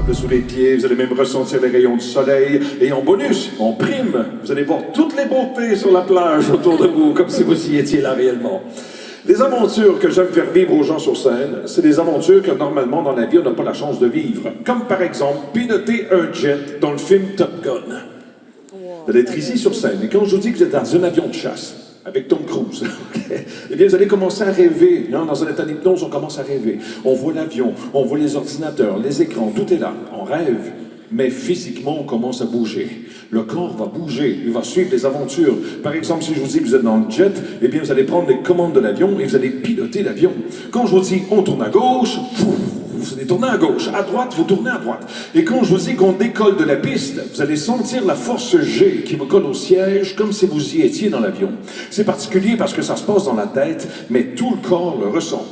sable sous les pieds, vous allez même ressentir les rayons du soleil. Et en bonus, en prime, vous allez voir toutes les beautés sur la plage autour de vous, comme si vous y étiez là réellement. Les aventures que j'aime faire vivre aux gens sur scène, c'est des aventures que normalement dans la vie on n'a pas la chance de vivre. Comme par exemple piloter un jet dans le film Top Gun. Vous allez être ici sur scène et quand je vous dis que vous êtes dans un avion de chasse, avec Tom Cruise, okay, eh bien vous allez commencer à rêver. Hein? Dans un état d'hypnose, on commence à rêver. On voit l'avion, on voit les ordinateurs, les écrans, tout est là. On rêve, mais physiquement on commence à bouger. Le corps va bouger, il va suivre les aventures. Par exemple, si je vous dis que vous êtes dans le jet, eh bien vous allez prendre les commandes de l'avion et vous allez piloter l'avion. Quand je vous dis on tourne à gauche, vous allez tourner à gauche, à droite, vous tournez à droite. Et quand je vous dis qu'on décolle de la piste, vous allez sentir la force G qui vous colle au siège comme si vous y étiez dans l'avion. C'est particulier parce que ça se passe dans la tête, mais tout le corps le ressent.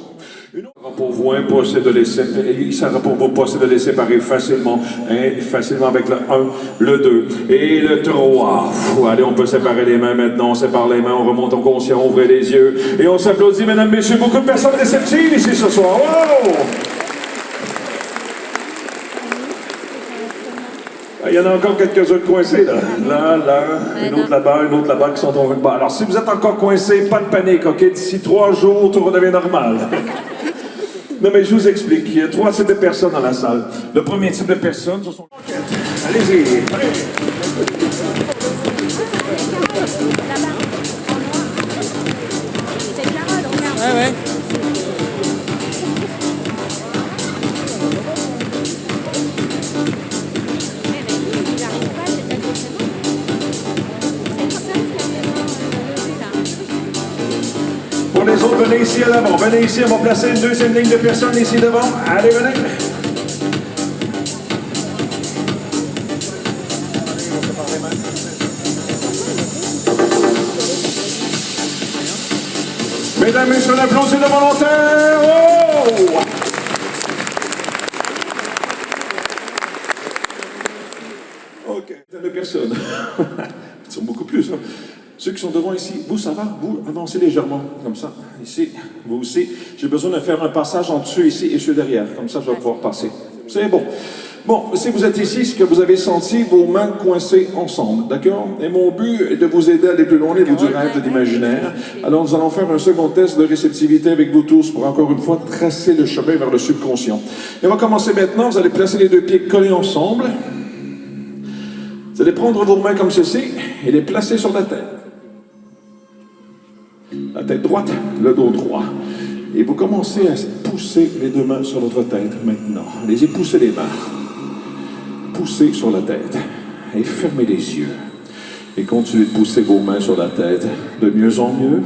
Pour vous, impossible de les séparer, il sera pour vous possible de les séparer facilement, facilement avec le 1, le 2 et le 3. Allez, on peut séparer les mains maintenant, on sépare les mains, on remonte en conscient, ouvrez les yeux et on s'applaudit, mesdames, messieurs, beaucoup de personnes réceptives ici ce soir. Wow! Il y en a encore quelques-uns coincés, là. Là, une autre là-bas, qui sont tombés. Bon, alors, si vous êtes encore coincés, pas de panique, OK? D'ici 3 jours, tout redevient normal. Non, mais je vous explique. Il y a 3 types de personnes dans la salle. Le premier type de personnes, ce sont... Allez-y, allez! Ouais. Pour les autres, venez ici à l'avant. Venez ici, on va placer une deuxième ligne de personnes ici devant. Allez, venez. Mesdames, messieurs, un applaudissement de volontaires. Oh! OK, de personnes. Ils sont beaucoup plus, hein. Ceux qui sont devant ici, vous, ça va? Vous, avancez légèrement, comme ça. Ici, vous aussi. J'ai besoin de faire un passage entre ceux ici et ceux derrière. Comme ça, je vais pouvoir passer. C'est bon. Bon, si vous êtes ici, ce que vous avez senti, vos mains coincées ensemble, d'accord? Et mon but est de vous aider à aller plus loin au niveau du rêve, de l'imaginaire. Alors, nous allons faire un second test de réceptivité avec vous tous pour, encore une fois, tracer le chemin vers le subconscient. Et on va commencer maintenant. Vous allez placer les deux pieds collés ensemble. Vous allez prendre vos mains comme ceci et les placer sur la tête. La tête droite, le dos droit. Et vous commencez à pousser les deux mains sur votre tête maintenant. Allez-y, poussez les mains. Poussez sur la tête. Et fermez les yeux. Et continuez de pousser vos mains sur la tête. De mieux en mieux,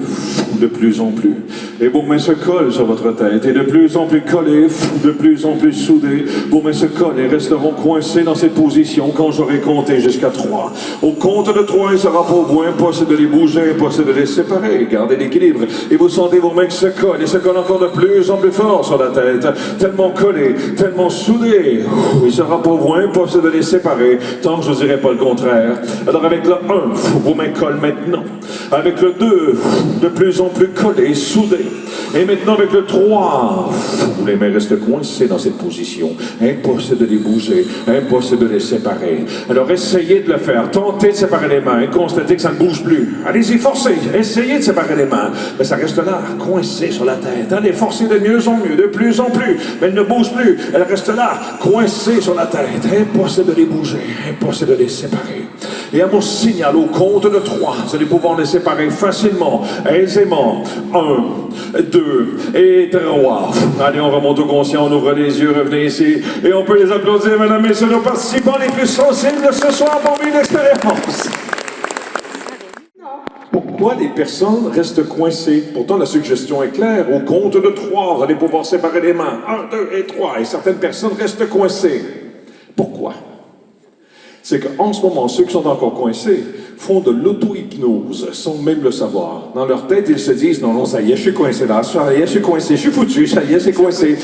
de plus en plus. Et vos mains se collent sur votre tête. Et de plus en plus collées, de plus en plus soudées. Vos mains se collent et resteront coincées dans cette position quand j'aurai compté jusqu'à 3. Au compte de 3, il sera pour vous impossible de les bouger, impossible de les séparer. Gardez l'équilibre. Et vous sentez vos mains qui se collent. Et se collent encore de plus en plus fort sur la tête. Tellement collées, tellement soudées. Il sera pour vous impossible de les séparer. Tant que je ne dirai pas le contraire. Alors avec le 1, vos mains collent maintenant. Avec le 2, de plus en plus collées, soudées. Et maintenant avec le 3, les mains restent coincées dans cette position. Impossible de les bouger, impossible de les séparer. Alors essayez de le faire. Tentez de séparer les mains et constatez que ça ne bouge plus. Allez-y, forcez. Essayez de séparer les mains. Mais ça reste là, coincé sur la tête. Allez, forcez de mieux en mieux, de plus en plus. Mais elle ne bouge plus. Elle reste là, coincée sur la tête. Impossible de les bouger, impossible de les séparer. Et à mon signal, au compte de 3, vous allez pouvoir les séparer facilement, aisément. 1, 2 et 3. Allez, on remonte au conscient, on ouvre les yeux, revenez ici. Et on peut les applaudir, mesdames, messieurs, nos participants les plus sensibles ce soir pour vivre l'expérience. Pourquoi les personnes restent coincées? Pourtant, la suggestion est claire. Au compte de 3, vous allez pouvoir séparer les mains. 1, 2 et 3. Et certaines personnes restent coincées. Pourquoi? C'est qu'en ce moment, ceux qui sont encore coincés font de l'auto-hypnose sans même le savoir. Dans leur tête, ils se disent « Non, ça y est, je suis coincé là, ça y est, je suis coincé, je suis foutu, ça y est, c'est coincé. »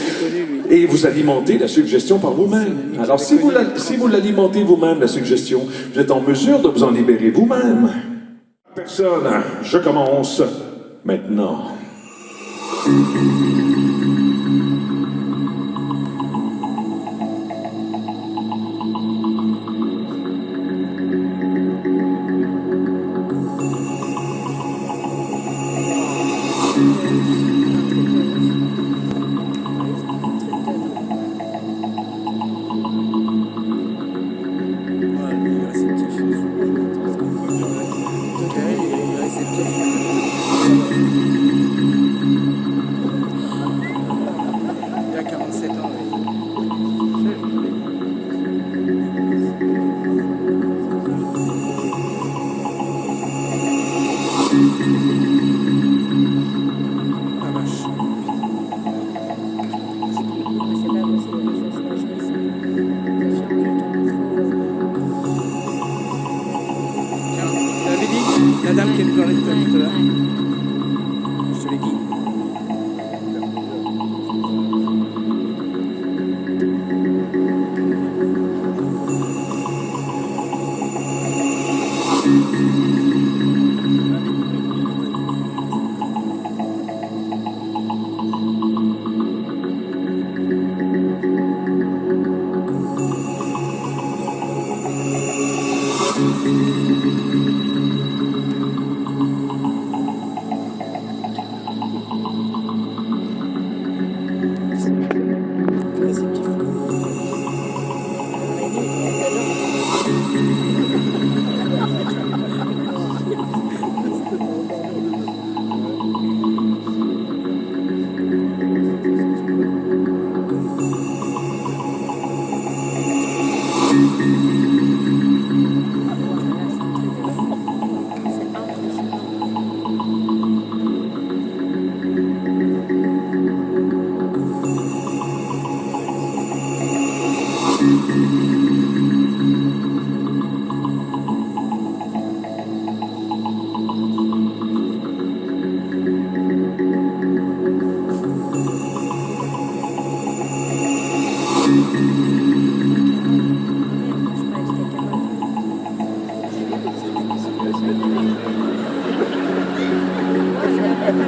Et vous alimentez la suggestion par vous-même. Alors, si vous l'alimentez vous-même, la suggestion, vous êtes en mesure de vous en libérer vous-même. Personne, je commence maintenant. Allez,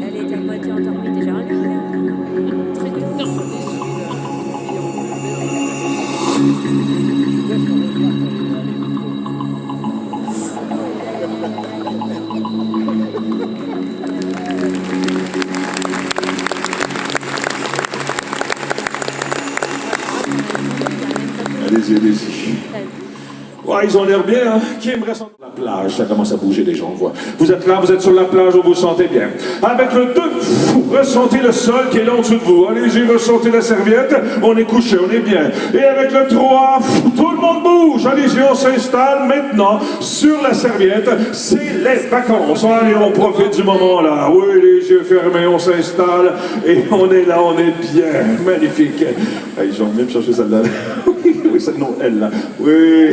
elle est à moitié endormie déjà. Regarde, très bien. Allez-y, allez-y. Ouais, ils ont l'air bien, hein? Qui aimerait sentir la plage? Ça commence à bouger, les gens, on voit. Vous êtes là, vous êtes sur la plage, vous vous sentez bien. Avec le 2, ressentez le sol qui est là en dessous de vous. Allez-y, ressentez la serviette. On est couché, on est bien. Et avec le 3, tout le monde bouge. Allez-y, on s'installe maintenant sur la serviette. C'est les vacances. Allez, on profite du moment là. Oui, les yeux fermés, on s'installe. Et on est là, on est bien. Magnifique. Hey, ils ont même cherché celle-là. Oui, non, elle là. Oui.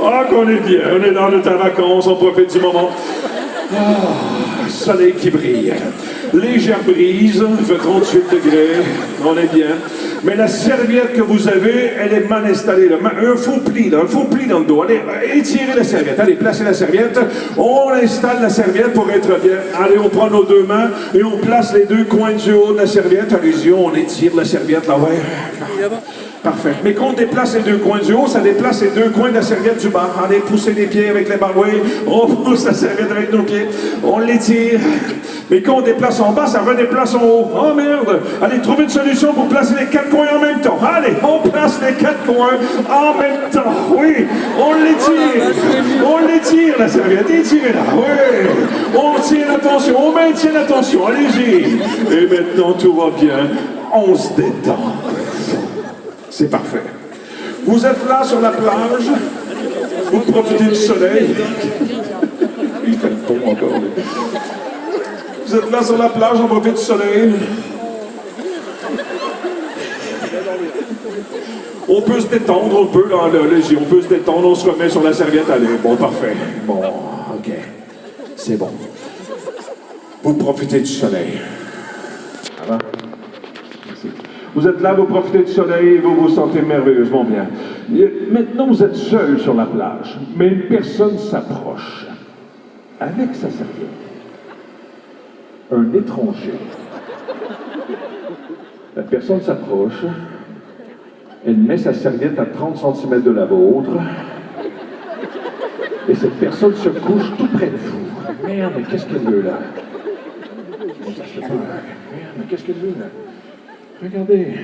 Ah, qu'on est bien. On est dans notre vacances, on profite du moment. Ah, soleil qui brille. Légère brise, il fait 38 degrés. On est bien. Mais la serviette que vous avez, elle est mal installée. Là. Un faux pli, là, un faux pli dans le dos. Allez, étirez la serviette. Allez, placez la serviette. On installe la serviette pour être bien. Allez, on prend nos deux mains et on place les deux coins du haut de la serviette. Allez-y, on étire la serviette là. Ouais. Parfait. Mais quand on déplace les deux coins du haut, ça déplace les deux coins de la serviette du bas. Allez, poussez les pieds avec les barouilles. On pousse la serviette avec nos pieds. On l'étire. Mais quand on déplace en bas, ça redéplace en haut. Oh merde! Allez, trouvez une solution pour placer les quatre coins en même temps. Allez, on place les quatre coins en même temps. Oui, on l'étire. On l'étire, la serviette. Étirez-la. Oui. On tient l'attention. On maintient l'attention. Allez-y. Et maintenant, tout va bien. On se détend. C'est parfait. Vous êtes là sur la plage. Vous profitez du soleil. Il fait le pont encore. Vous êtes là sur la plage, on profite du soleil. On peut se détendre un peu, là, on peut se détendre, on se remet sur la serviette. Allez, bon, parfait. Bon, ok. C'est bon. Vous profitez du soleil. Ça va? Merci. Vous êtes là, vous profitez du soleil, vous vous sentez merveilleusement bien. Maintenant, vous êtes seul sur la plage, mais une personne s'approche avec sa serviette. Un étranger. La personne s'approche, elle met sa serviette à 30 cm de la vôtre, et cette personne se couche tout près de vous. Merde, mais qu'est-ce qu'elle veut là? Ça fait peur. Merde, mais qu'est-ce qu'elle veut là? Regardez.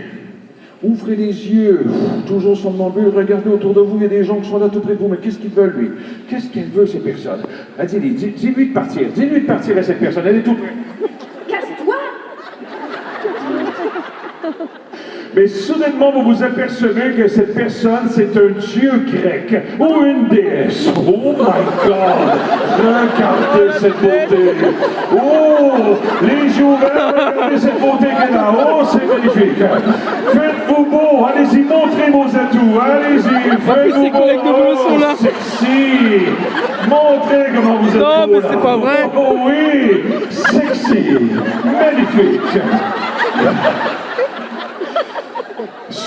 Ouvrez les yeux, toujours somnambule, regardez autour de vous, il y a des gens qui sont là tout près de vous, mais qu'est-ce qu'ils veulent, lui? Qu'est-ce qu'elle veut, ces personnes? Ah, dis-lui de partir, dis-lui de partir à cette personne, elle est tout près. Casse-toi! Mais soudainement, vous vous apercevez que cette personne, c'est un dieu grec ou une déesse. Oh my God! Regardez cette beauté! Oh! Les yeux ouverts, regardez cette beauté qu'elle a! Oh, c'est magnifique! Faites-vous beau! Allez-y, montrez vos atouts! Allez-y, faites-vous beau! Oh, sexy! Montrez comment vous êtes beau! Non, mais c'est pas vrai! Oh oui! Sexy! Magnifique!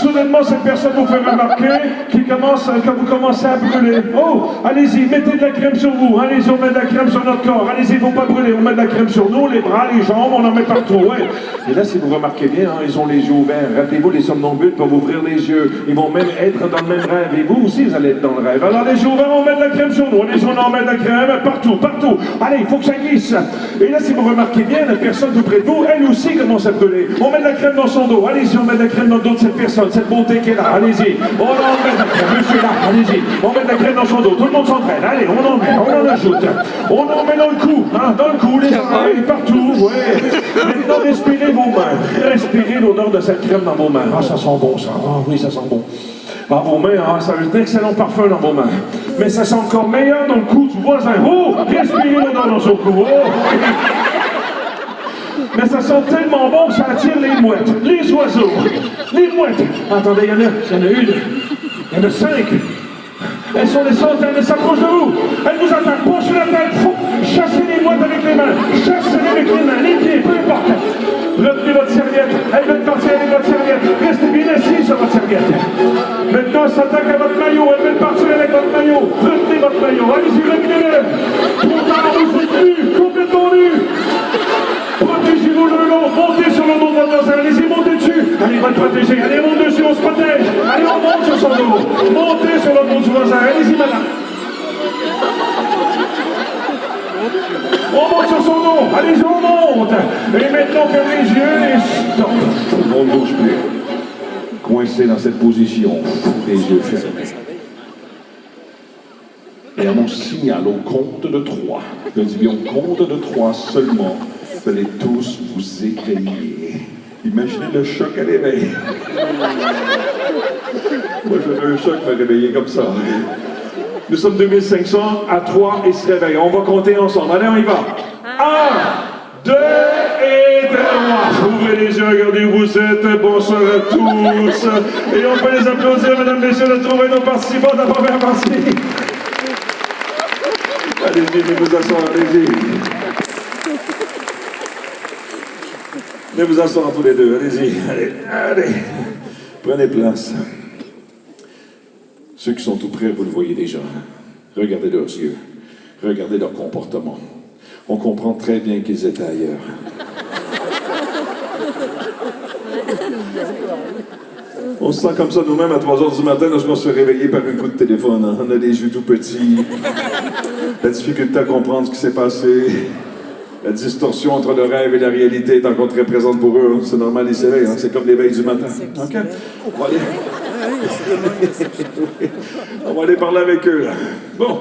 soudainement cette personne vous fait remarquer que vous commencez à brûler. Oh, allez-y, mettez de la crème sur vous. Allez-y, on met de la crème sur notre corps. Allez-y, il ne faut pas brûler. On met de la crème sur nous, les bras, les jambes, on en met partout. Ouais. Et là, si vous remarquez bien, hein, ils ont les yeux ouverts. Rappelez-vous, les somnambules peuvent ouvrir les yeux. Ils vont même être dans le même rêve. Et vous aussi, vous allez être dans le rêve. Alors, les yeux ouverts, on met de la crème sur nous. Allez-y, on en met de la crème partout, partout. Allez, il faut que ça glisse. Et là, si vous remarquez bien, la personne tout près de vous, elle aussi commence à brûler. On met de la crème dans son dos. Allez-y, on met de la crème dans le dos de cette personne, cette beauté qui est là. Allez-y. On en met de la crème. Monsieur là, allez-y. On met de la crème dans son dos. Tout le monde s'entraîne. Allez, on en met, on en ajoute. On en met dans le cou, hein, dans le cou, les oreilles, partout. Ouais. Maintenant, respirez vos mains. Respirez l'odeur de cette crème dans vos mains. Ah, ça sent bon, ça. Ah, oui, ça sent bon. Ah, vos mains, ah, ça a un excellent parfum dans vos mains. Mais ça sent encore meilleur dans le cou du voisin. Oh, respirez l'odeur dans son cou. Oh, oui. Mais ça sent tellement bon que ça attire les mouettes, les oiseaux, les mouettes. Attendez, il y en a une, il y en a 5. Elles sont des centaines, elles s'approchent de vous. Elles vous attaquent, penchez la tête, chassez les mouettes avec les mains, chassez-les avec les mains, les pieds, peu importe. Retenez votre serviette, elles veulent partir avec votre serviette. Restez bien assis sur votre serviette. Maintenant, elles s'attaquent à votre maillot, elles veulent partir avec votre maillot. Retenez votre maillot, allez-y, retenez-le. Trop tard, vous êtes nus, complètement nus. Protégez-vous le long, montez sur le dos de votre voisin, allez-y, montez dessus. Allez, va le protéger, allez, monte dessus, on se protège. Allez, on monte sur son dos. Montez sur le dos du voisin, allez-y, madame. On monte sur son dos, allez-y, on monte. Et maintenant, fermez les yeux et stop. On ne bouge plus. Coincé dans cette position, les yeux fermés. Et à mon signal, au compte de 3, je dis bien au compte de 3 seulement, vous allez tous vous éveiller. Imaginez le choc à l'éveil. Moi, j'avais un choc me réveiller comme ça. Nous sommes 2500 à 3 et se réveille. On va compter ensemble. Allez, on y va. 1, 2 et 3. Ouvrez les yeux, regardez où vous êtes. Bonsoir à tous. Et on peut les applaudir, mesdames, messieurs, de trouver nos participants de la première partie. Allez-y, venez vous asseoir, allez-y. Venez vous asseoir tous les deux, allez-y. Allez, allez. Prenez place. Ceux qui sont tout près, vous le voyez déjà. Regardez leurs yeux. Regardez leur comportement. On comprend très bien qu'ils étaient ailleurs. On se sent comme ça nous-mêmes à 3 h du matin lorsqu'on se fait réveiller par un coup de téléphone. Hein. On a les yeux tout petits. La difficulté à comprendre ce qui s'est passé. La distorsion entre le rêve et la réalité est encore très présente pour eux. Hein. C'est normal, ils s'éveillent. Hein. C'est comme l'éveil du matin. OK? On va aller... On va aller parler avec eux. Là. Bon.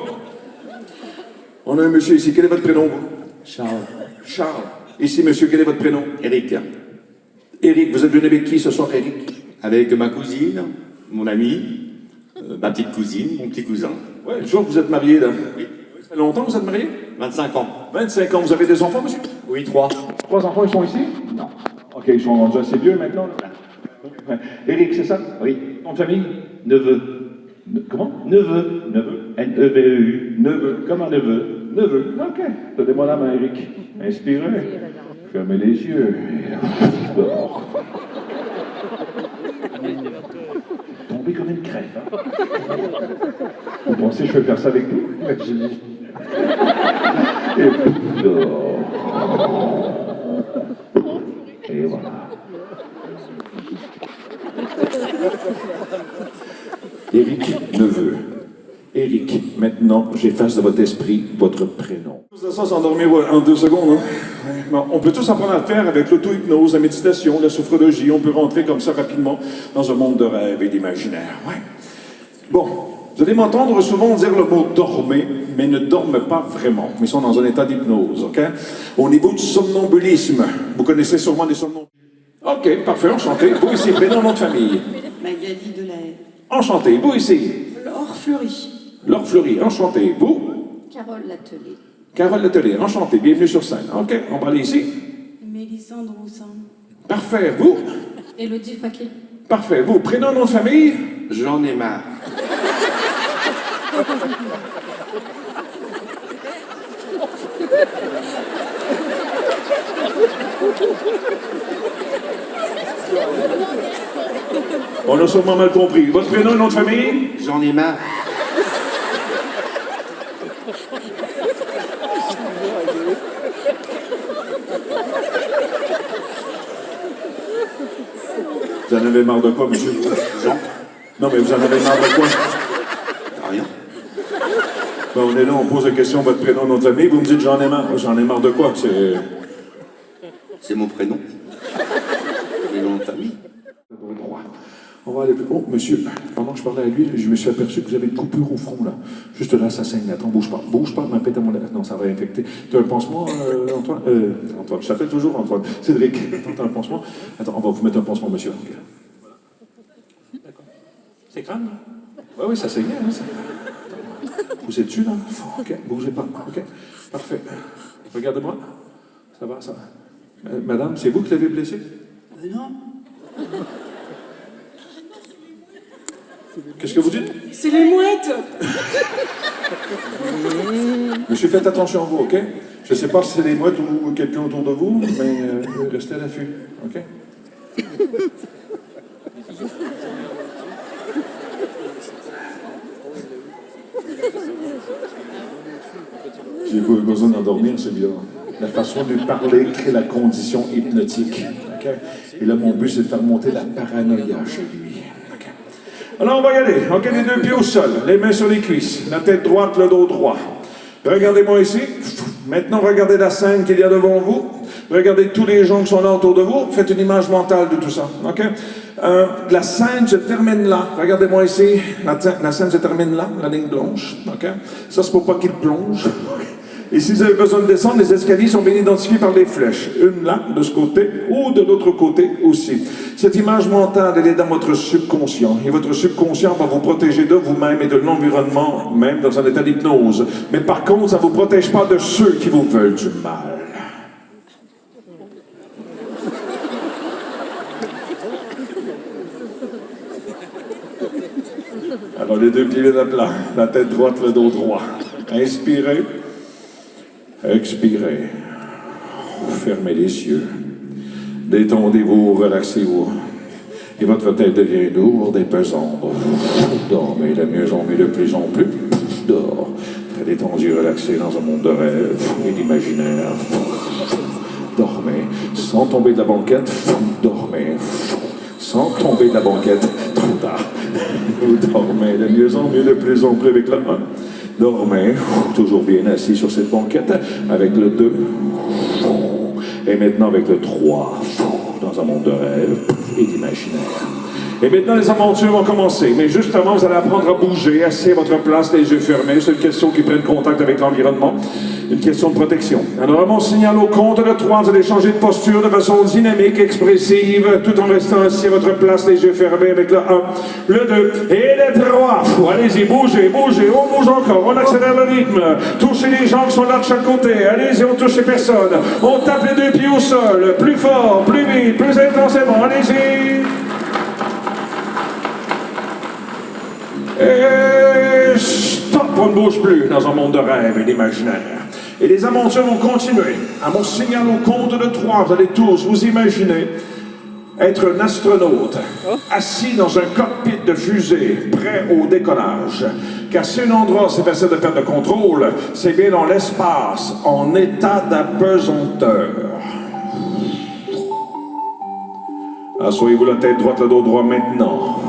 On a un monsieur ici. Quel est votre prénom, vous? Charles. Charles. Ici, monsieur, quel est votre prénom? Eric. Eric, vous êtes venu avec qui ce soir, Eric? Avec ma cousine, mon ami, ma petite cousine, mon petit cousin. Oui, je vois que vous êtes marié, là. Oui. Ça fait longtemps que vous êtes marié? 25 ans. 25 ans. Vous avez des enfants, monsieur? Oui, 3. 3 enfants, ils sont ici? Non. OK, ils sont rendus assez vieux maintenant, là. Eric, c'est ça? Oui. Ton de famille? Neveu. Comment? Neveu. Neveu. N-E-V-E-U. Neveu. Comme un neveu. Neveu. OK. Donnez-moi la main, Eric. Inspirez. Fermez les yeux. Dehors. Tombez comme une crêpe. Hein? Vous pensez que je vais faire ça avec vous? Imaginez. Et dehors. Et voilà. Éric Neveu. Éric, maintenant, j'efface de votre esprit votre prénom. Ça s'endormir en 2 secondes. Hein? Bon, on peut tous apprendre à le faire avec l'auto-hypnose, la méditation, la sophrologie. On peut rentrer comme ça rapidement dans un monde de rêve et d'imaginaire. Ouais. Bon, vous allez m'entendre souvent dire le mot « dormez », mais ne dorment pas vraiment. Ils sont dans un état d'hypnose, OK? Au niveau du somnambulisme, vous connaissez sûrement des somnambules. OK, parfait, enchanté. Vous ici, prénom, nom de famille. Magali Delahaye. Enchanté. Vous ici. Laure Fleury. Laure Fleury, enchanté. Vous? Carole Latelet. Carole Latelet, enchanté. Bienvenue sur scène. OK, on va aller ici. Mélissandre Roussin. Parfait. Vous? Élodie Faké. Parfait. Vous? Prénom, nom de famille? J'en ai marre. On a a sûrement mal compris. Votre prénom et nom de famille? J'en ai marre. Vous en avez marre de quoi, monsieur? Jean? Non, mais vous en avez marre de quoi? Rien. Ben, on est là, on pose la question, votre prénom, nom de famille, vous me dites j'en ai marre. J'en ai marre de quoi? C'est mon prénom. Et mon nom de famille. On va aller plus. Oh, monsieur, pendant que je parlais à lui, je me suis aperçu que vous avez une coupure au front, là. Juste là, ça saigne. Attends, bouge pas. Bouge pas, ma pète à mon lèvre. Non, ça va infecter. T'as un pansement, Antoine? Antoine, je t'appelle toujours Antoine. Cédric, attends, t'as un pansement? Attends, on va vous mettre un pansement, monsieur. Okay. D'accord. C'est crâne, là? Oui, ça saignait, hein, ça. Vous êtes dessus, là? OK, bougez pas. OK, parfait. Regardez-moi. Ça va, ça va. Madame, c'est vous qui l'avez blessé? Non. Qu'est-ce que vous dites? C'est les mouettes. Monsieur, faites attention à vous, OK? Je ne sais pas si c'est les mouettes ou quelqu'un autour de vous, mais restez à l'affût, OK? J'ai besoin d'endormir, c'est bien. La façon de parler crée la condition hypnotique, OK? Et là, mon but, c'est de faire monter la paranoïa chez lui. Alors, on va y aller. OK, les deux pieds au sol, les mains sur les cuisses, la tête droite, le dos droit. Regardez-moi ici. Maintenant, regardez la scène qu'il y a devant vous. Regardez tous les gens qui sont là autour de vous. Faites une image mentale de tout ça. OK? La scène se termine là. Regardez-moi ici. La scène se termine là, la ligne blanche. OK? Ça, c'est pour pas qu'il plonge. Et si vous avez besoin de descendre, les escaliers sont bien identifiés par les flèches. Une là, de ce côté, ou de l'autre côté aussi. Cette image mentale, elle est dans votre subconscient. Et votre subconscient va vous protéger de vous-même et de l'environnement, même dans un état d'hypnose. Mais par contre, ça ne vous protège pas de ceux qui vous veulent du mal. Alors, les deux pieds à plat, la tête droite, le dos droit. Inspirez. Expirez. Fermez les yeux. Détendez-vous, relaxez-vous. Et votre tête devient lourde et pesante. Dormez de mieux en mieux, de plus en plus. Dors. Très détendu, relaxé dans un monde de rêve et d'imaginaire. Dormez. Sans tomber de la banquette. Dormez. Sans tomber de la banquette. Trop tard. Vous dormez de mieux en mieux, de plus en plus avec la main. Dormez, toujours bien assis sur cette banquette, avec le 2, et maintenant avec le 3, dans un monde de rêve et d'imaginaire. Et maintenant, les aventures vont commencer. Mais juste avant, vous allez apprendre à bouger, assis à votre place, les yeux fermés. C'est une question qui prenne contact avec l'environnement. Une question de protection. Alors, à mon signal au compte de 3, vous allez changer de posture de façon dynamique, expressive, tout en restant assis à votre place, les yeux fermés avec le 1, le 2 et le 3. Allez-y, bougez, bougez, on bouge encore, on accélère le rythme. Touchez les gens qui sont là de chaque côté. Allez-y, on touche les personnes. On tape les deux pieds au sol, plus fort, plus vite, plus intensément. Allez-y. Et stop, on ne bouge plus dans un monde de rêve et d'imaginaire. Et les aventures vont continuer. À mon signal au compte de 3, vous allez tous vous imaginer être un astronaute assis dans un cockpit de fusée prêt au décollage. Car si un endroit c'est facile de perdre le contrôle, c'est bien dans l'espace, en état d'apesanteur. Asseyez-vous la tête droite, le dos droit maintenant.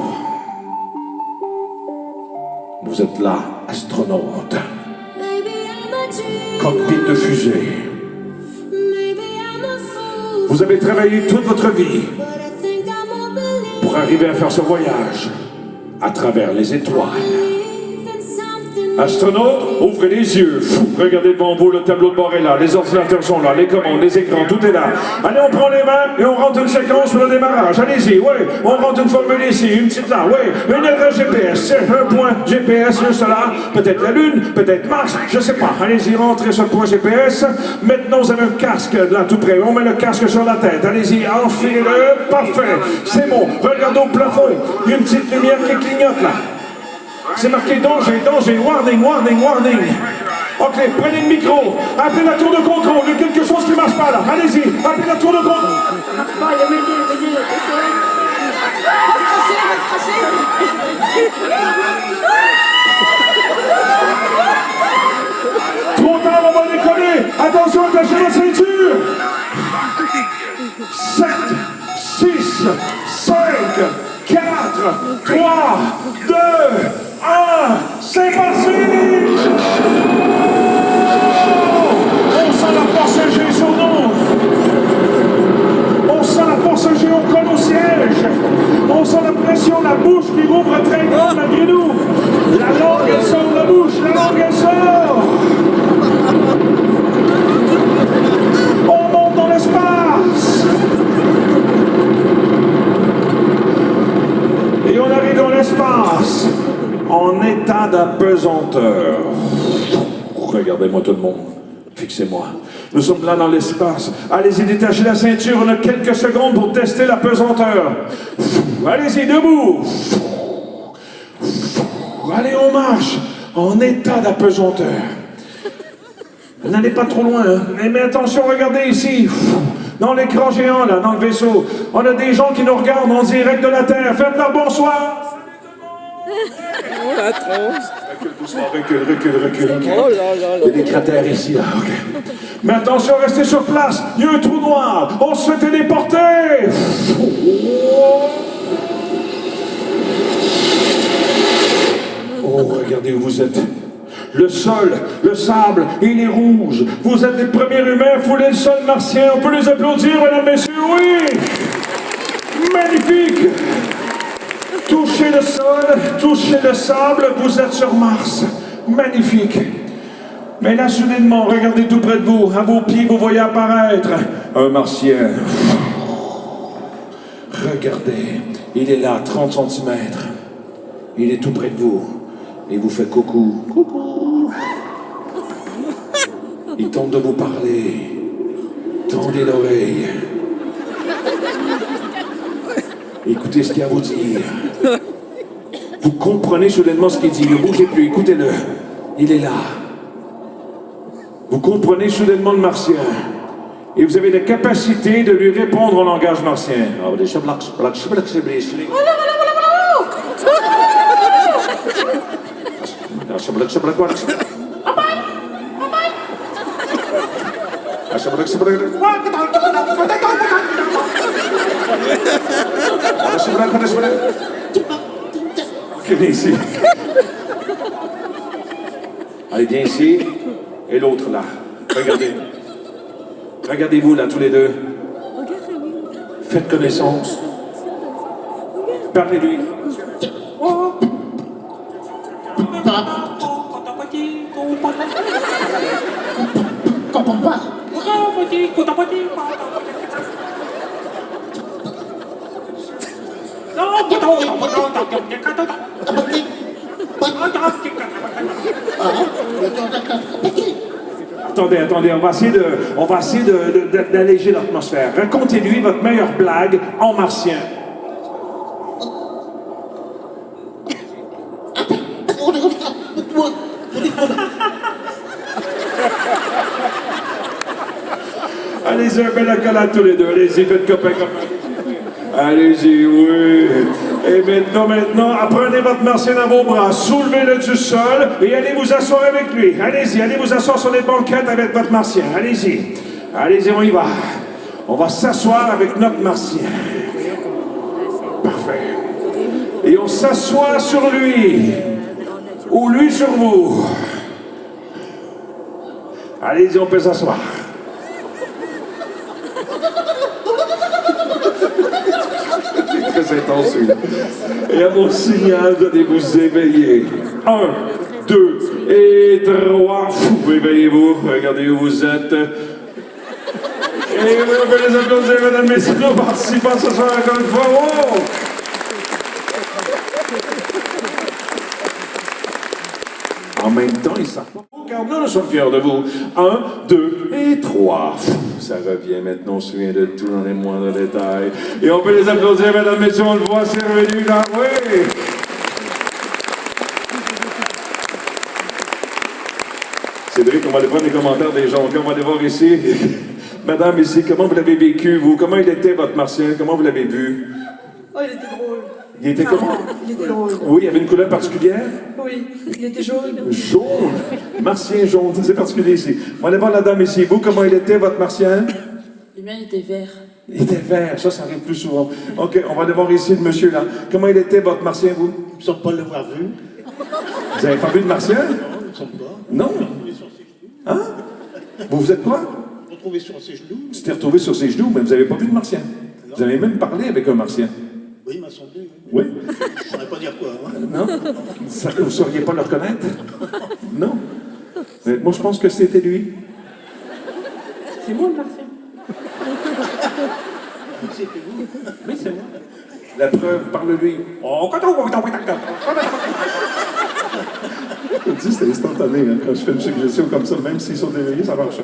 Vous êtes là, astronaute. Cockpit de fusée. Vous avez travaillé toute votre vie pour arriver à faire ce voyage à travers les étoiles. Astronaute, ouvrez les yeux. Regardez devant vous, le tableau de bord est là, les ordinateurs sont là, les commandes, les écrans, tout est là. Allez, on prend les mains et on rentre une séquence pour le démarrage. Allez-y, oui. On rentre une formule ici, une petite là, oui. Une erreur GPS, un point GPS juste là. Peut-être la Lune, peut-être Mars, je sais pas. Allez-y, rentrez sur le point GPS. Maintenant, vous avez un casque là tout près. On met le casque sur la tête. Allez-y, enfilez-le. Parfait. C'est bon. Regardez au plafond. Il y a une petite lumière qui clignote là. C'est marqué danger, danger, warning, warning, warning. Ok, prenez le micro, appelez la tour de contrôle, il y a quelque chose qui ne marche pas là. Allez-y, appelez la tour de contrôle. Ça marche pas, il y a m'aider. Trop tard, on va décoller. Attention, attachez la ceinture. 7, 6, 5, 4, 3, 2, 1. C'est parti. On sent la force G sur nous. On sent la force G, on colle au siège. On sent la pression, la bouche qui rouvre très grande malgré nous. La langue, elle sort de la bouche. La langue, elle sort. On monte dans l'espace. Et on arrive dans l'espace en état d'apesanteur. Regardez-moi tout le monde. Fixez-moi. Nous sommes là dans l'espace. Allez-y, détachez la ceinture. On a quelques secondes pour tester la pesanteur. Allez-y, debout. Allez, on marche en état d'apesanteur. N'allez pas trop loin, hein. Mais attention, regardez ici. Dans l'écran géant, là, dans le vaisseau. On a des gens qui nous regardent en direct de la Terre. Faites-leur bonsoir. Oh la tronche! Recule doucement, recule. Oh là là Il y a des cratères ici, là. OK. Mais attention, restez sur place. Il y a un trou noir. On se fait téléporter. Oh, regardez où vous êtes. Le sol, le sable, il est rouge. Vous êtes les premiers humains à fouler le sol martien. On peut les applaudir, mesdames, messieurs. Oui! Magnifique! Touchez le sol, touchez le sable, vous êtes sur Mars. Magnifique. Mais là, soudainement, regardez tout près de vous. À vos pieds, vous voyez apparaître un martien. Regardez, il est là, 30 cm. Il est tout près de vous. Il vous fait coucou. Coucou. Il tente de vous parler. Tendez l'oreille. Écoutez ce qu'il a à vous dire. Vous comprenez soudainement ce qu'il dit. Ne bougez plus, écoutez-le. Il est là. Vous comprenez soudainement le martien. Et vous avez la capacité de lui répondre en langage martien. Ok, viens ici. Allez, viens ici. Et l'autre là. Regardez. Regardez-vous là, tous les deux. Faites connaissance. Parlez-lui. Comprends pas. Attendez, on va essayer d'alléger l'atmosphère. Racontez-lui votre meilleure blague en martien. Allez-y, un bel accolade tous les deux. Allez-y, faites copain. Allez-y, oui. Et maintenant, apprenez votre martien dans vos bras. Soulevez-le du sol et allez vous asseoir avec lui. Allez-y, allez vous asseoir sur les banquettes avec votre martien. Allez-y. Allez-y, on y va. On va s'asseoir avec notre martien. Parfait. Et on s'assoit sur lui. Ou lui sur vous. Allez-y, on peut s'asseoir. Très intense, celui-là. Et à mon signal, allez vous éveiller. 1, 2 et 3. Éveillez-vous. Regardez où vous êtes. Et on peut les applaudir, mesdames et messieurs, nos participants ce soir encore une fois. Oh! En même temps, ils ne savent pas. Car nous sommes fiers de vous. 1, 2 et 3. Ça revient maintenant, on se souvient de tout dans les moindres détails. Et on peut les applaudir, mesdames et messieurs, on le voit, c'est revenu là. Oui! Cédric, on va aller prendre les commentaires des gens. On va aller voir ici. Madame, ici, comment vous l'avez vécu, vous? Comment il était, votre martien? Comment vous l'avez vu? Oh, il était drôle. Il était comment? Il était drôle. Oui, il y avait une couleur particulière? Oui, il était jaune. Jaune. Martien jaune, c'est particulier ici. On va aller voir la dame ici. Vous, comment il était, votre martien? Le mien était vert. Il était vert, ça arrive plus souvent. OK, on va aller voir ici le monsieur là. Comment il était, votre martien, vous? Il ne semble pas l'avoir vu. Vous n'avez pas vu de martien? Non, il ne semble pas. Non? Il est sur ses genoux. Hein? Vous êtes quoi? Retrouvé sur ses genoux. Tu t'es retrouvé sur ses genoux, mais vous n'avez pas vu de martien. Vous avez même parlé avec un martien. Oui, il m'a semblé. Oui? Oui. Je ne saurais pas dire quoi. Hein. Non? Vous ne sauriez pas le reconnaître? Non? Mais moi, je pense que c'était lui. C'est moi le martien. C'était vous. Oui, c'est moi. La preuve, parle-lui. Oh, je dis, c'est instantané hein, quand je fais une suggestion comme ça, même s'ils sont déveillés, ça marche.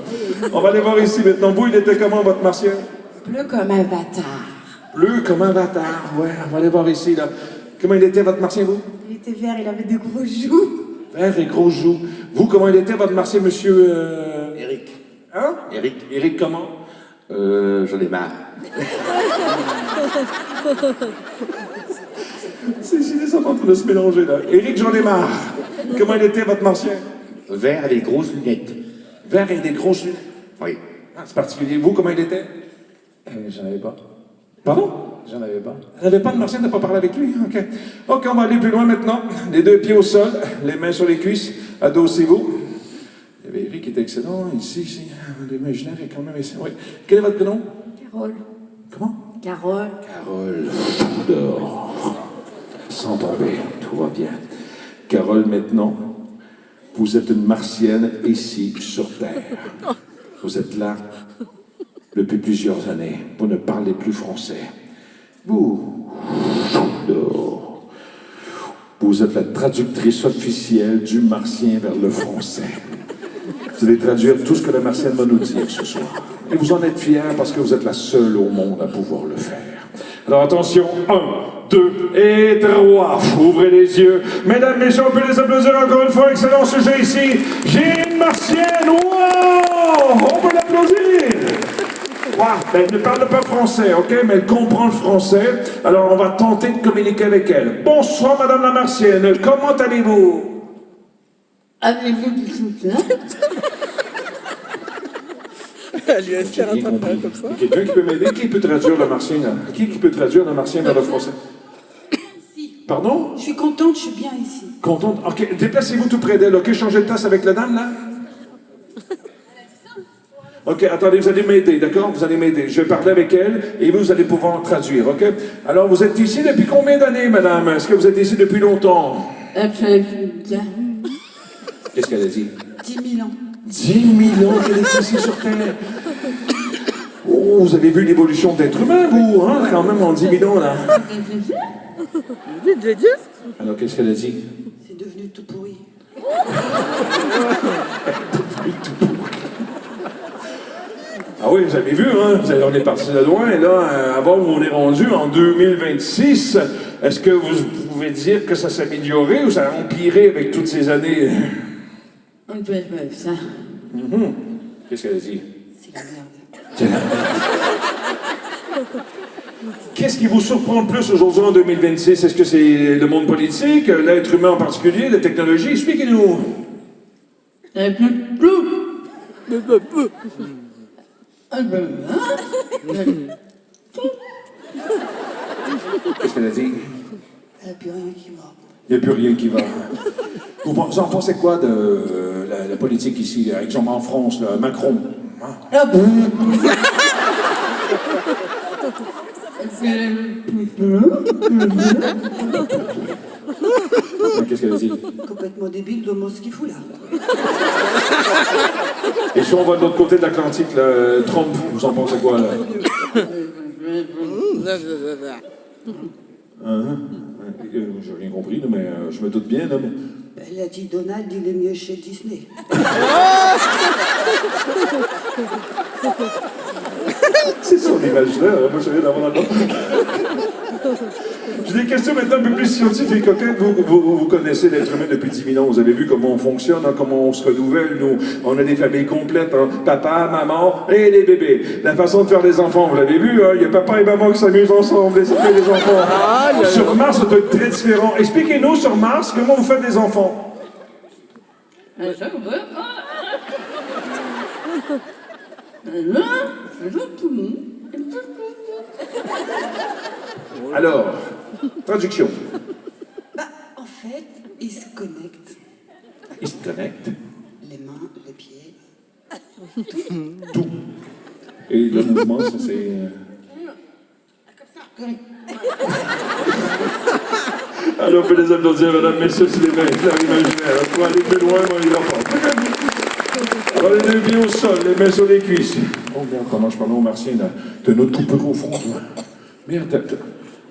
On va aller voir ici maintenant. Vous, il était comment, votre martien? Bleu comme un bâtard. Bleu comme un bâtard. Ouais, on va aller voir ici, là. Comment il était, votre martien, vous? Il était vert, il avait des gros joues. Vert et gros joues. Vous, comment il était, votre martien, monsieur... Eric. Hein? Eric. Eric, comment? J'en ai marre. Ces idées sont en train de se mélanger, là. Éric, j'en ai marre. Comment il était, votre martien? Vert avec des grosses lunettes. Vert et des grosses lunettes. Oui. Ah, c'est particulier. Vous, comment il était? J'en avais pas. Pardon? J'en avais pas. Vous n'avez pas de martien, de ne pas parler avec lui? OK. OK, on va aller plus loin maintenant. Les deux pieds au sol, les mains sur les cuisses, adossez-vous. Il y avait Éric qui était excellent. Ici. L'imaginaire est quand même ici. Oui. Quel est votre prénom? Carole. Comment? Carole. Carole. Dehors. Sans tomber. Tout va bien. Carole, maintenant, vous êtes une martienne ici sur Terre. Vous êtes là depuis plusieurs années. Vous ne parlez plus français. Vous, dehors. Vous êtes la traductrice officielle du martien vers le français. Vous allez traduire tout ce que la martienne va nous dire ce soir. Et vous en êtes fiers parce que vous êtes la seule au monde à pouvoir le faire. Alors attention, 1, 2 et 3. Ouvrez les yeux. Mesdames, messieurs, on peut les applaudir encore une fois. Excellent sujet ici. J'ai une martienne. Wow! On peut l'applaudir. Wow. Elle ne parle pas français, ok? Mais elle comprend le français. Alors on va tenter de communiquer avec elle. Bonsoir, Madame la martienne. Comment allez-vous? Avez-vous du soutien? Elle lui a fait un train comme ça. Quelqu'un qui peut m'aider? Qui peut traduire le martien? Là? Qui peut traduire le martien vers le français? Pardon? Je suis contente, je suis bien ici. Contente? OK, déplacez-vous tout près d'elle, OK? Changez de place avec la dame, là? OK, attendez, vous allez m'aider, d'accord? Vous allez m'aider. Je vais parler avec elle et vous allez pouvoir traduire, OK? Alors, vous êtes ici depuis combien d'années, madame? Est-ce que vous êtes ici depuis longtemps? Bien. Qu'est-ce qu'elle a dit? 10 000 ans. 10 000 ans qu'elle est ici sur Terre. Oh, vous avez vu l'évolution d'être humain, vous, hein? Quand même, en 10 000 ans, là. Alors, qu'est-ce qu'elle a dit? C'est devenu tout pourri. Ah oui, vous avez vu, hein? On est parti de loin, et là, avant où on est rendu, en 2026, est-ce que vous pouvez dire que ça s'est amélioré ou ça a empiré avec toutes ces années? On peut être ça. Qu'est-ce qu'elle a dit? C'est la merde. C'est la merde. Qu'est-ce qui vous surprend le plus aujourd'hui en 2026? Est-ce que c'est le monde politique, l'être humain en particulier, la technologie? Expliquez-nous. Qu'est-ce qu'elle a dit? Il n'y a plus rien qui va. Il n'y a plus rien qui va. Vous en pensez quoi de la politique ici, par exemple en France, là, Macron? Hein? Qu'est-ce qu'elle a dit? Complètement débile de ce qu'il fout là. Et si on va de l'autre côté de l'Atlantique, Trump, vous en pensez quoi, là? J'ai rien compris, là, mais je me doute bien, là, mais... Elle a dit Donald, il est mieux chez Disney. C'est son imaginaire, moi je viens d'avoir la Des questions maintenant un peu plus scientifiques. Ok? Vous connaissez l'être humain depuis 10 000 ans. Vous avez vu comment on fonctionne, hein, comment on se renouvelle. Nous, on a des familles complètes. Hein, papa, maman et les bébés. La façon de faire des enfants, vous l'avez vu. Hein, il y a papa et maman qui s'amusent ensemble. Les enfants. Sur Mars, ça doit être très différent. Expliquez-nous sur Mars comment vous faites des enfants. Alors, traduction. Bah, en fait, ils se connectent. Ils se connectent. Les mains, les pieds. Tout. Et le mouvement, ça c'est... Alors, on peut les applaudir, mesdames, messieurs, c'est les mains, clair imaginaire. Pour aller plus loin, moi, il va pas. Alors, les deux pieds au sol, les mains sur les cuisses. Oh merde, comment je parle aux martiens, là. T'as un autre tout peu au front, toi. Merde,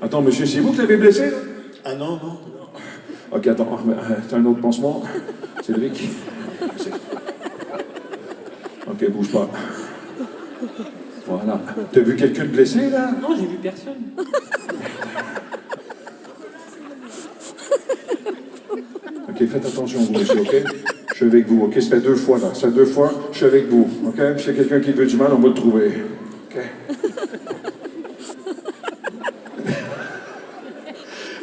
attends, monsieur, c'est vous qui l'avez blessé, là? Ah non, non. Ok, attends, t'as un autre pansement? Cédric? Ok, bouge pas. Voilà. T'as vu quelqu'un de blessé, là? Non, j'ai vu personne. Ok, faites attention, vous, monsieur, ok? Je suis avec vous, ok? Ça fait 2 fois, là. Ça fait 2 fois, je suis avec vous, ok? Puis s'il y a quelqu'un qui veut du mal, on va le trouver. Ok?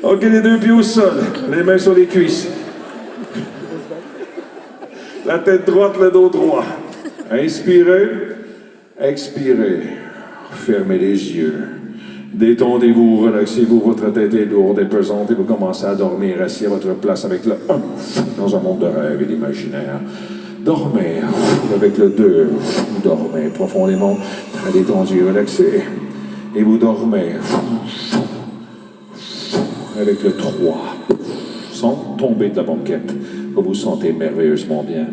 Ok, les 2 pieds au sol, les mains sur les cuisses. La tête droite, le dos droit. Inspirez, expirez. Fermez les yeux. Détendez-vous, relaxez-vous, votre tête est lourde et pesante et vous commencez à dormir assis à votre place avec le 1 dans un monde de rêve et d'imaginaire. Dormez avec le 2, vous dormez profondément, très détendu, relaxé. Et vous dormez avec le 3, sans tomber de la banquette. Vous vous sentez merveilleusement bien.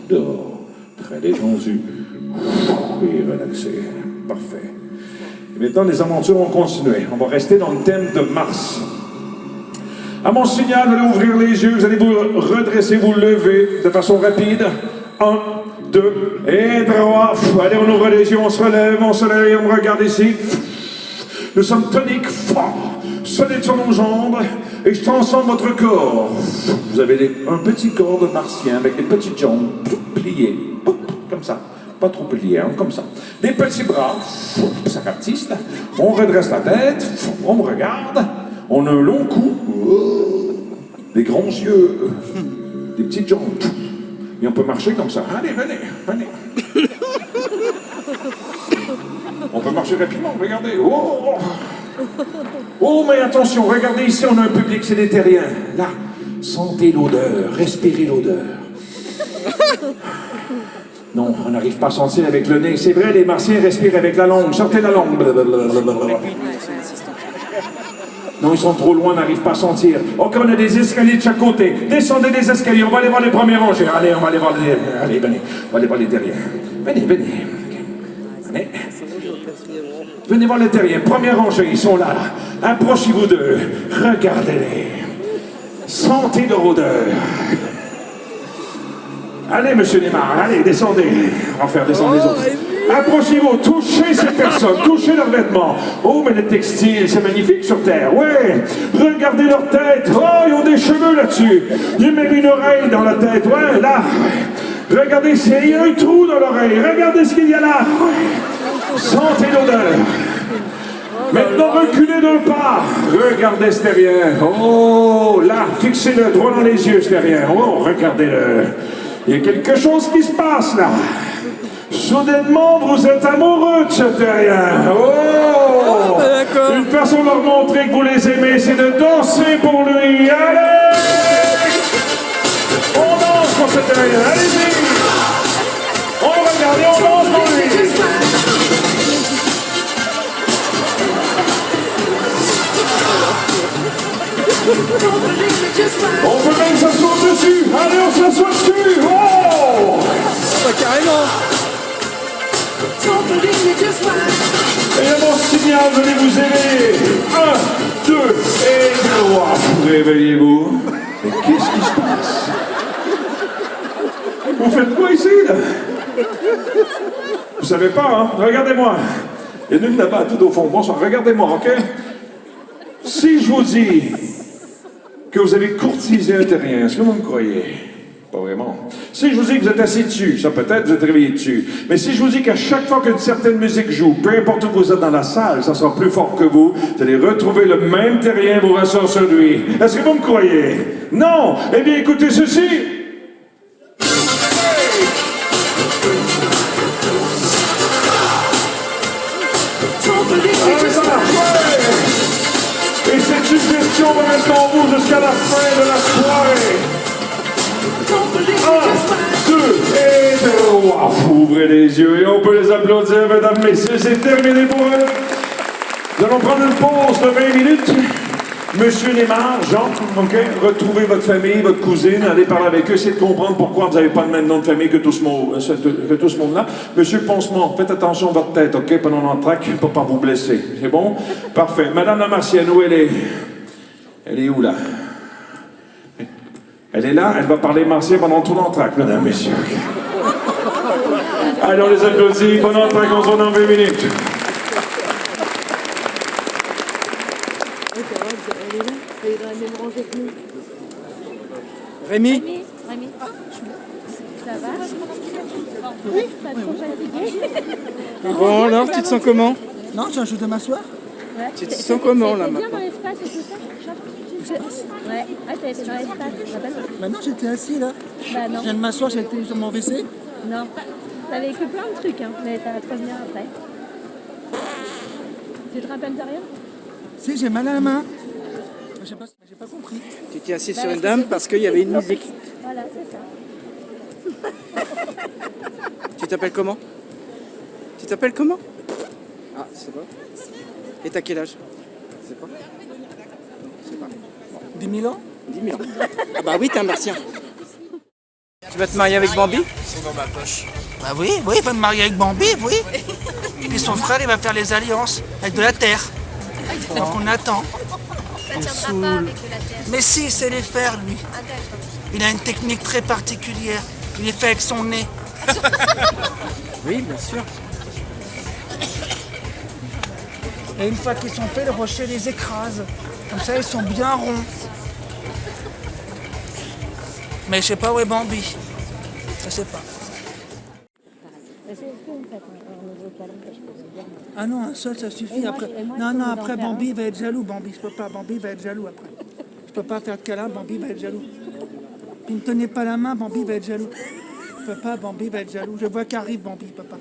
Dehors, très détendu et relaxé. Parfait. Et maintenant, les aventures vont continuer. On va rester dans le thème de Mars. À mon signal, vous allez ouvrir les yeux, vous allez vous redresser, vous lever de façon rapide. 1, 2, et droit. Allez, on ouvre les yeux, on se relève, on regarde ici. Nous sommes toniques, forts, solides sur nos jambes, et je transforme votre corps. Vous avez un petit corps de martien avec des petites jambes pliées, comme ça. Pas trop pliées, hein, comme ça. Des petits bras, ça rapetisse, là. On redresse la tête, on me regarde. On a un long cou, des grands yeux, des petites jambes. Et on peut marcher comme ça. Allez, venez. On peut marcher rapidement, regardez. Oh, mais attention, regardez ici, on a un public, c'est des terriens. Là, sentez l'odeur, respirez l'odeur. Non, on n'arrive pas à sentir avec le nez. C'est vrai, les martiens respirent avec la langue. Sortez la langue. Non, ils sont trop loin, on n'arrive pas à sentir. Ok, on a des escaliers de chaque côté. Descendez les escaliers, on va aller voir les premiers rangées. Allez, on va aller voir les derrière. Allez, venez. On va aller voir les derrière. Venez. Allez. Venez voir les derrière. Première rangée, ils sont là. Approchez-vous d'eux. Regardez-les. Sentez leur odeur. Allez, monsieur Neymar, allez, descendez. On va faire descendre les autres. Approchez-vous, touchez ces personnes, touchez leurs vêtements. Oh, mais le textile, c'est magnifique sur Terre, ouais. Regardez leur tête. Oh, ils ont des cheveux là-dessus. Il y a même une oreille dans la tête, ouais, là. Regardez, il y a un trou dans l'oreille. Regardez ce qu'il y a là. Sentez l'odeur. Maintenant, reculez d'un pas. Regardez ce terrien. Oh, là, fixez-le droit dans les yeux, ce terrien. Oh, regardez-le. Il y a quelque chose qui se passe là. Soudainement, vous êtes amoureux de ce terrien. Oh! Une façon de leur montrer que vous les aimez, c'est de danser pour lui. Allez! On danse pour ce terrien. Allez-y! On le regarde et on danse pour lui. On peut même s'asseoir dessus. Allez, on s'assoit dessus. Oh! Pas carrément. Et à mon signal, venez vous aider. 1, 2 et 3. Réveillez-vous. Mais qu'est-ce qui se passe? Vous faites quoi ici, là? Vous savez pas, hein? Regardez-moi. Il y en a une là-bas, tout au fond. Bonsoir, regardez-moi, ok? Si je vous dis que vous avez courtisé un terrien, est-ce que vous me croyez? Pas vraiment. Si je vous dis que vous êtes assis dessus, ça peut-être, vous êtes réveillé dessus. Mais si je vous dis qu'à chaque fois qu'une certaine musique joue, peu importe où vous êtes dans la salle, ça sera plus fort que vous allez retrouver le même terrien vous rassure sur lui. Est-ce que vous me croyez? Non! Eh bien, écoutez ceci! Et cette suggestion va rester en vous jusqu'à la fin de la soirée. 1, 2 et 3. Ouvrez les yeux et on peut les applaudir, mesdames, messieurs. C'est terminé pour eux. Nous allons prendre une pause de 20 minutes. Monsieur Neymar, Jean, OK? Retrouvez votre famille, votre cousine, allez parler avec eux, essayez de comprendre pourquoi vous n'avez pas le même nom de famille que tout ce monde-là. Monsieur Poncemont, faites attention à votre tête, OK? Pendant l'entraque, pour pas vous blesser. C'est bon? Parfait. Madame la Martienne, où elle est? Elle est où, là? Elle est là, elle va parler martien pendant tout l'entraque, mesdames, messieurs. Allez, on les applaudit. Bon entraque, on se voit dans 20 minutes. Elle est là, elle est dans la même rangée que nous. Rémi, Rémi, ça va? Oui, pas trop fatigué? bon alors, tu te sens comment? Non, tu as juste de m'asseoir. Ouais. Tu te sens comment là T'es bien maintenant? dans l'espace et tout ça? Ouais, ah, t'as été dans l'espace, tu te rappelles? Maintenant, j'étais assis là. Bah non, Je viens de m'asseoir, j'étais sur mon WC. non. T'avais écrit plein de trucs, hein, mais ça va te revenir après. Tu te rappelles de rien? Si, j'ai mal à la main. J'ai pas compris. Tu t'es assis sur une dame parce qu'il y avait une musique. Voilà, c'est ça. Tu t'appelles comment? Tu t'appelles comment? Ah, c'est pas. Et t'as quel âge? C'est pas. C'est pas. 10 000 ans. 10 000 ans. Ah bah oui, t'es un martien. Tu vas te marier avec Bambi? Bah oui, il va me marier avec Bambi, oui. Et puis son frère, il va faire les alliances avec de la terre. Donc on attend. Ça tiendra pas avec de la terre. Mais si, il sait les faire, lui. Il a une technique très particulière. Il est fait avec son nez. Oui, bien sûr. Et une fois qu'ils sont faits, le rocher les écrase. Comme ça, ils sont bien ronds. Mais je sais pas où est Bambi. Je sais pas. Est-ce que vous faites un nouveau câlin que je peux vous dire? Ah non, un seul, ça suffit. Et moi, Après... et moi, non, je peux non, vous en après faire Bambi va être jaloux. Bambi, je peux pas. Bambi va être jaloux après. Je peux pas faire de câlin, Bambi va être jaloux. Puis ne tenez pas la main, Bambi va être jaloux. Je peux pas, Bambi va être jaloux. Je vois qu'arrive Bambi, il peut pas.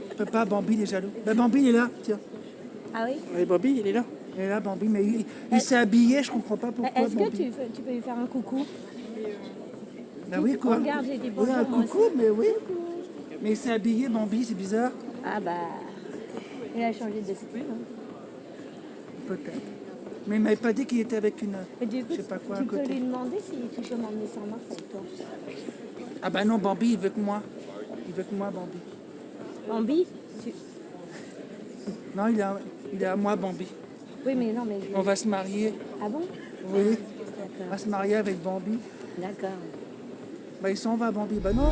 Je peux pas, Bambi il est jaloux. Ben Bambi il est là, tiens. Ah oui? Et Bambi, il est là. Il est là, Bambi, mais il s'est habillé, je comprends pas pourquoi. Est-ce que Bambi. tu peux lui faire un coucou? Ben oui, quoi. Regarde, j'ai dit Oui, bonjour, un moi coucou, mais oui. Mais il s'est habillé, Bambi, c'est bizarre. Ah bah, il a changé de style. Hein. Peut-être. Mais il m'avait pas dit qu'il était avec une. Et du coup, Je sais pas quoi à tu peux côté. lui demander si tu peux m'emmener sur Mars avec toi. Ah ben non, Bambi, il veut que moi. Il veut que moi, Bambi. Bambi Non, il est à moi, Bambi. Oui, mais non, mais... On va se marier. Ah bon? Oui. On D'accord. va se marier avec Bambi. D'accord. Bah il s'en va, Bambi. Bah non.